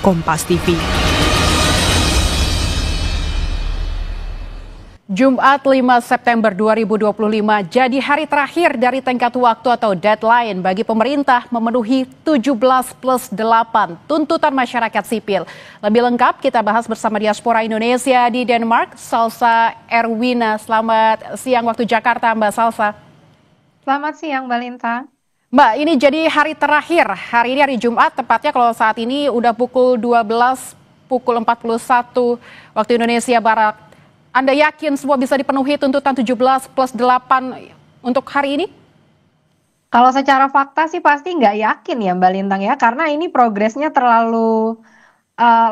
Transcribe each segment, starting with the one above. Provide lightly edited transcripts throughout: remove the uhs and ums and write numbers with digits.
Kompas TV. Jumat 5 September 2025 jadi hari terakhir dari tenggat waktu atau deadline bagi pemerintah memenuhi 17+8 tuntutan masyarakat sipil. Lebih lengkap kita bahas bersama diaspora Indonesia di Denmark, Salsa Erwina. Selamat siang waktu Jakarta, Mbak Salsa. Selamat siang, Mbak Linta. Mbak, ini jadi hari terakhir. Hari ini hari Jumat, tepatnya kalau saat ini udah pukul 12, pukul 41 waktu Indonesia Barat. Anda yakin semua bisa dipenuhi tuntutan 17+8 untuk hari ini? Kalau secara fakta sih pasti nggak yakin ya Mbak Lintang ya, karena ini progresnya terlalu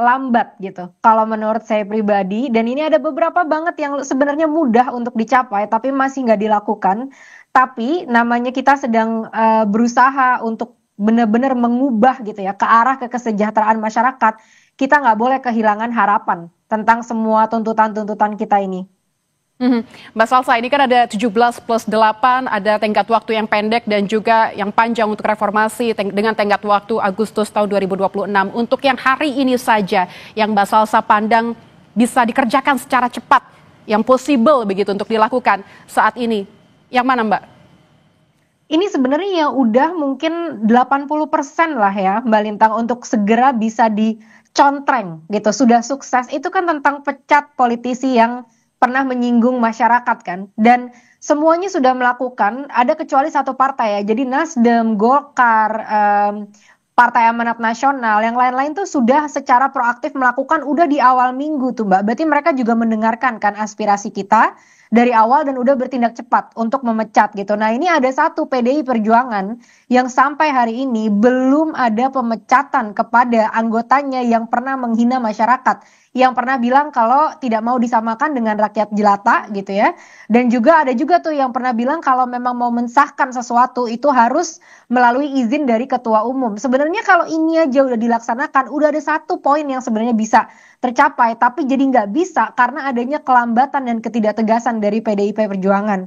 lambat gitu. Kalau menurut saya pribadi, dan ini ada beberapa banget yang sebenarnya mudah untuk dicapai, tapi masih nggak dilakukan. Tapi namanya kita sedang berusaha untuk benar-benar mengubah gitu ya, ke arah kesejahteraan masyarakat. Kita nggak boleh kehilangan harapan tentang semua tuntutan-tuntutan kita ini. Mbak Salsa, ini kan ada 17+8, ada tenggat waktu yang pendek dan juga yang panjang untuk reformasi dengan tenggat waktu Agustus tahun 2026. Untuk yang hari ini saja, yang Mbak Salsa pandang bisa dikerjakan secara cepat, yang possible begitu untuk dilakukan saat ini. Yang mana Mbak? Ini sebenarnya yang udah mungkin 80% lah ya Mbak Lintang untuk segera bisa dicontreng gitu. Sudah sukses, itu kan tentang pecat politisi yang pernah menyinggung masyarakat kan. Dan semuanya sudah melakukan, ada kecuali satu partai ya. Jadi Nasdem, Golkar, Partai Amanat Nasional, yang lain-lain tuh sudah secara proaktif melakukan udah di awal minggu tuh Mbak. Berarti mereka juga mendengarkan kan aspirasi kita dari awal dan udah bertindak cepat untuk memecat gitu. Nah ini ada satu PDI Perjuangan yang sampai hari ini belum ada pemecatan kepada anggotanya yang pernah menghina masyarakat, yang pernah bilang kalau tidak mau disamakan dengan rakyat jelata gitu ya. Dan juga ada juga tuh yang pernah bilang kalau memang mau mensahkan sesuatu itu harus melalui izin dari ketua umum. Sebenarnya kalau ini aja udah dilaksanakan, udah ada satu poin yang sebenarnya bisa tercapai, tapi jadi nggak bisa karena adanya kelambatan dan ketidaktegasan dari PDIP Perjuangan.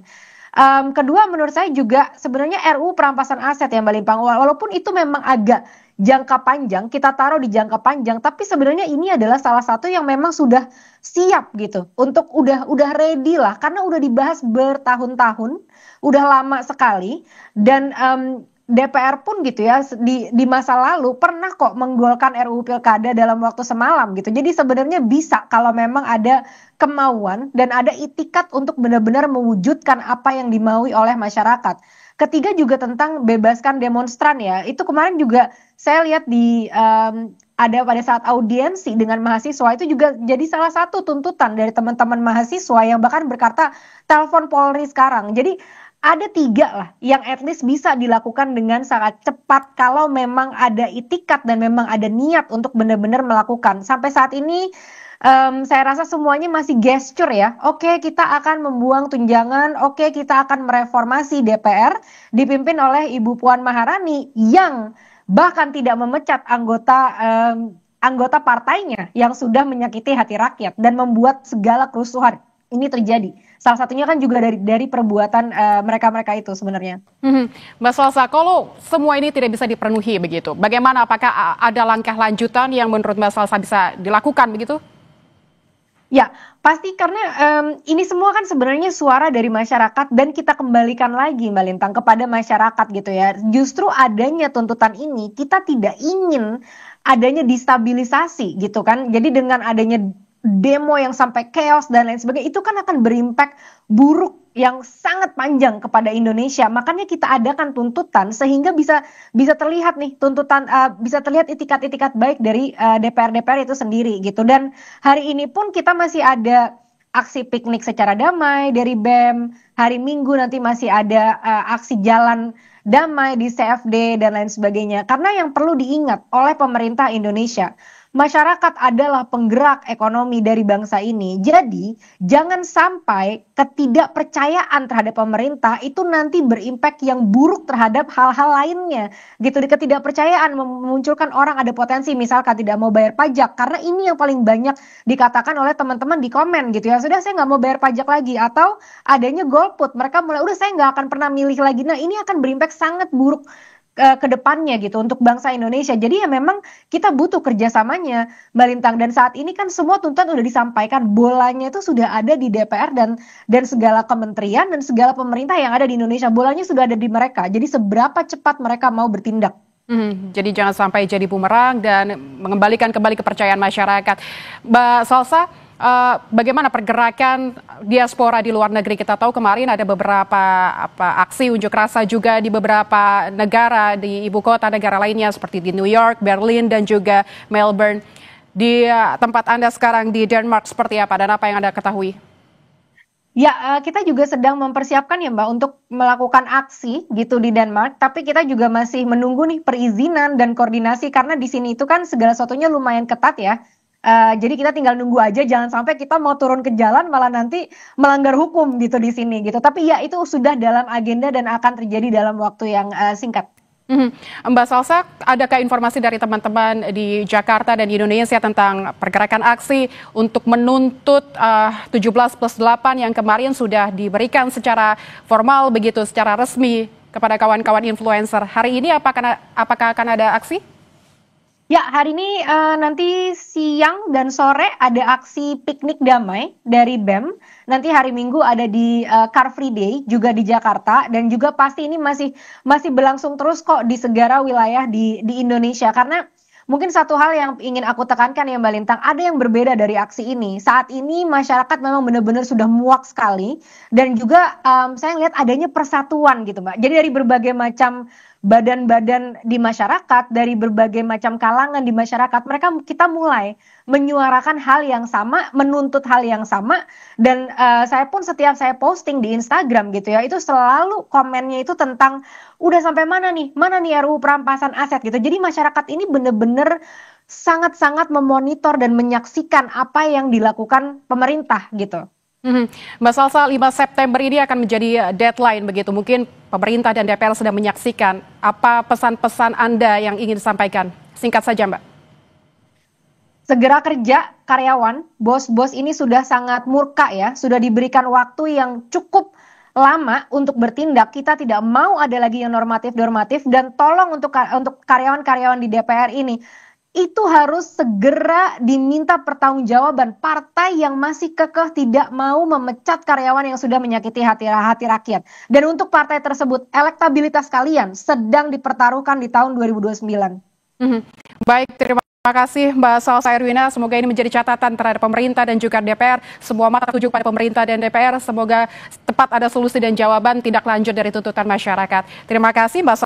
Kedua menurut saya juga sebenarnya RUU perampasan aset ya Mbak Limpang, walaupun itu memang agak jangka panjang, kita taruh di jangka panjang, tapi sebenarnya ini adalah salah satu yang memang sudah siap gitu untuk udah ready lah karena udah dibahas bertahun-tahun, udah lama sekali. Dan DPR pun gitu ya di masa lalu pernah kok menggolkan RUU Pilkada dalam waktu semalam gitu. Jadi sebenarnya bisa kalau memang ada kemauan dan ada itikat untuk benar-benar mewujudkan apa yang dimaui oleh masyarakat. Ketiga juga tentang bebaskan demonstran ya. Itu kemarin juga saya lihat ada pada saat audiensi dengan mahasiswa itu juga jadi salah satu tuntutan dari teman-teman mahasiswa yang bahkan berkata telepon Polri sekarang. Jadi ada 3 lah yang at least bisa dilakukan dengan sangat cepat kalau memang ada itikat dan memang ada niat untuk benar-benar melakukan. Sampai saat ini saya rasa semuanya masih gesture ya. Oke, kita akan membuang tunjangan, oke kita akan mereformasi DPR dipimpin oleh Ibu Puan Maharani yang bahkan tidak memecat anggota partainya yang sudah menyakiti hati rakyat dan membuat segala kerusuhan ini terjadi. Salah satunya kan juga dari perbuatan mereka-mereka itu sebenarnya. Mbak Salsa, kalau semua ini tidak bisa dipenuhi begitu, bagaimana? Apakah ada langkah lanjutan yang menurut Mbak Salsa bisa dilakukan begitu? Ya, pasti karena ini semua kan sebenarnya suara dari masyarakat dan kita kembalikan lagi Mbak Lintang kepada masyarakat gitu ya. Justru adanya tuntutan ini kita tidak ingin adanya destabilisasi gitu kan. Jadi dengan adanya demo yang sampai chaos dan lain sebagainya itu kan akan berimpak buruk yang sangat panjang kepada Indonesia. Makanya kita adakan tuntutan sehingga bisa terlihat nih tuntutan, bisa terlihat itikat-itikat baik dari DPR itu sendiri gitu. Dan hari ini pun kita masih ada aksi piknik secara damai dari BEM. Hari Minggu nanti masih ada aksi jalan damai di CFD dan lain sebagainya. Karena yang perlu diingat oleh pemerintah Indonesia, masyarakat adalah penggerak ekonomi dari bangsa ini. Jadi, jangan sampai ketidakpercayaan terhadap pemerintah itu nanti berimpak yang buruk terhadap hal-hal lainnya. Gitu, ketidakpercayaan memunculkan orang ada potensi misalkan tidak mau bayar pajak. Karena ini yang paling banyak dikatakan oleh teman-teman di komen gitu ya. Sudah saya nggak mau bayar pajak lagi. Atau adanya golput. Mereka mulai, udah saya nggak akan pernah milih lagi. Nah, ini akan berimpak sangat buruk ke depannya gitu untuk bangsa Indonesia. Jadi ya memang kita butuh kerjasamanya, Mbak Lintang. Dan saat ini kan semua tuntutan udah disampaikan, bolanya itu sudah ada di DPR dan segala kementerian dan segala pemerintah yang ada di Indonesia. Bolanya sudah ada di mereka. Jadi seberapa cepat mereka mau bertindak. Jadi jangan sampai jadi bumerang dan mengembalikan kembali kepercayaan masyarakat. Mbak Salsa, bagaimana pergerakan diaspora di luar negeri? Kita tahu kemarin ada beberapa aksi unjuk rasa juga di beberapa negara di ibu kota negara lainnya seperti di New York, Berlin, dan juga Melbourne. Di tempat Anda sekarang di Denmark seperti apa dan apa yang Anda ketahui? Ya, kita juga sedang mempersiapkan ya Mbak untuk melakukan aksi gitu di Denmark, tapi kita juga masih menunggu nih perizinan dan koordinasi karena di sini itu kan segala sesuatunya lumayan ketat ya. Jadi kita tinggal nunggu aja, jangan sampai kita mau turun ke jalan malah nanti melanggar hukum gitu di sini gitu. Tapi ya itu sudah dalam agenda dan akan terjadi dalam waktu yang singkat. Mhm. Mbak Salsa, adakah informasi dari teman-teman di Jakarta dan di Indonesia tentang pergerakan aksi untuk menuntut 17+8 yang kemarin sudah diberikan secara formal begitu, secara resmi kepada kawan-kawan influencer. Hari ini apakah akan ada aksi? Ya, hari ini nanti siang dan sore ada aksi piknik damai dari BEM. Nanti hari Minggu ada di Car Free Day juga di Jakarta dan juga pasti ini masih berlangsung terus kok di segala wilayah di Indonesia karena mungkin satu hal yang ingin aku tekankan ya Mbak Lintang, ada yang berbeda dari aksi ini. Saat ini masyarakat memang benar-benar sudah muak sekali dan juga saya lihat adanya persatuan gitu Mbak. Jadi dari berbagai macam badan-badan di masyarakat, dari berbagai macam kalangan di masyarakat, kita mulai menyuarakan hal yang sama, menuntut hal yang sama, dan saya pun setiap saya posting di Instagram gitu ya, itu selalu komennya itu tentang udah sampai mana nih RUU perampasan aset gitu. Jadi masyarakat ini benar-benar sangat-sangat memonitor dan menyaksikan apa yang dilakukan pemerintah gitu. Mbak Salsa, 5 September ini akan menjadi deadline begitu. Mungkin pemerintah dan DPR sedang menyaksikan. Apa pesan-pesan Anda yang ingin disampaikan? Singkat saja, Mbak. Segera kerja karyawan, bos-bos ini sudah sangat murka ya, sudah diberikan waktu yang cukup lama untuk bertindak. Kita tidak mau ada lagi yang normatif-normatif dan tolong untuk karyawan-karyawan di DPR ini itu harus segera diminta pertanggungjawaban. Partai yang masih kekeh tidak mau memecat karyawan yang sudah menyakiti hati rakyat. Dan untuk partai tersebut, elektabilitas kalian sedang dipertaruhkan di tahun 2029. Baik, terima kasih Mbak Salsa Erwina. Semoga ini menjadi catatan terhadap pemerintah dan juga DPR. Semua mata tuju pada pemerintah dan DPR. Semoga tepat ada solusi dan jawaban tindak lanjut dari tuntutan masyarakat. Terima kasih Mbak Salsa.